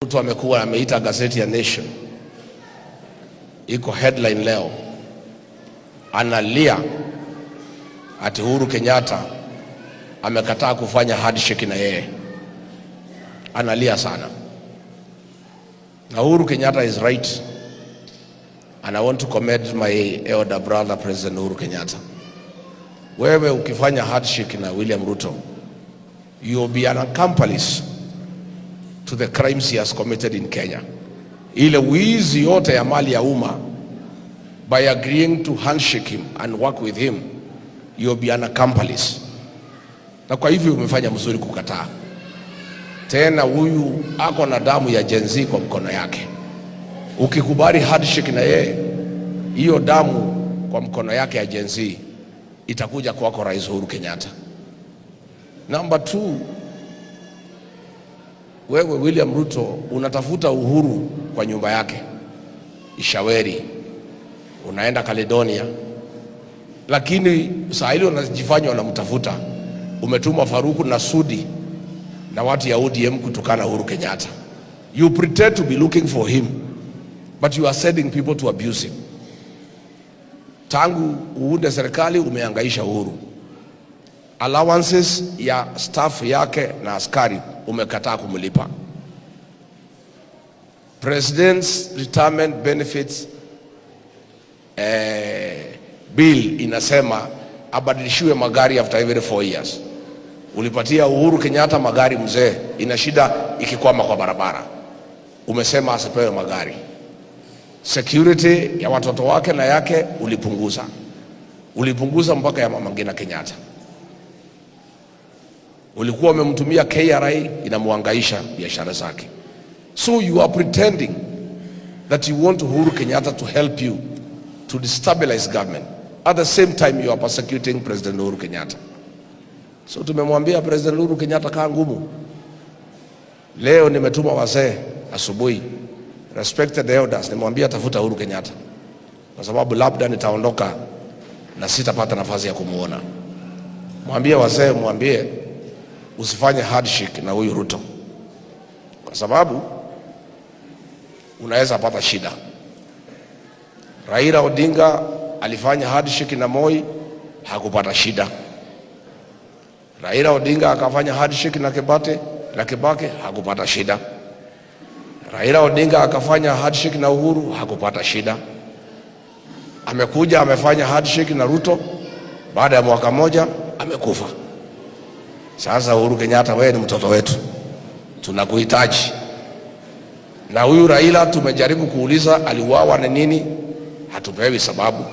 Mtu amekuwa ameita gazeti ya Nation, iko headline leo, analia ati Uhuru Kenyatta amekataa kufanya handshake na yeye. Analia sana. Na Uhuru Kenyatta is right, and I want to commend my elder brother President Uhuru Kenyatta. Wewe ukifanya handshake na William Ruto, you will be an accomplice to the crimes he has committed in Kenya. Ile wizi yote ya mali ya umma, by agreeing to handshake him and work with him, you'll be an accomplice. Na kwa hivyo umefanya mzuri kukataa. Tena huyu ako na damu ya Gen Z kwa mkono yake. Ukikubali handshake na yeye, hiyo damu kwa mkono yake ya Gen Z itakuja kwako Rais Uhuru Kenyatta. Number 2, wewe William Ruto unatafuta uhuru kwa nyumba yake Ishaweri, unaenda Caledonia, lakini saa hili unajifanya unamtafuta. Umetuma Faruku na Sudi na watu ya ODM kutukana Uhuru Kenyatta. You pretend to be looking for him, but you are sending people to abuse him. Tangu uunde serikali umehangaisha Uhuru. Allowances ya staff yake na askari umekataa kumlipa. President's retirement benefits bill inasema abadilishiwe magari after every 4 years. Ulipatia Uhuru Kenyatta magari mzee, ina shida ikikwama kwa barabara, umesema asipewe magari. Security ya watoto wake na yake ulipunguza mpaka ya Mama Ngina Kenyatta. Ulikuwa umemtumia KRA, inamuhangaisha biashara zake. So you are pretending that you want Uhuru Kenyatta to help you to destabilize government. At the same time you are persecuting President Uhuru Kenyatta. So tumemwambia President Uhuru Kenyatta kaa ngumu. Leo nimetuma wazee asubuhi, respected elders, nimwambia tafuta Uhuru Kenyatta, kwa sababu labda nitaondoka na sitapata nafasi ya kumuona. Mwambie wazee, mwambie usifanye handshake na huyu Ruto, kwa sababu unaweza pata shida. Raila Odinga alifanya handshake na Moi, hakupata shida. Raila Odinga akafanya handshake na Kibaki, hakupata shida. Raila Odinga akafanya handshake na Uhuru, hakupata shida. Amekuja amefanya handshake na Ruto, baada ya mwaka moja amekufa. Sasa Uhuru Kenyatta, wewe ni mtoto wetu, tunakuhitaji. Na huyu Raila tumejaribu kuuliza aliuawa na nini, hatupewi sababu.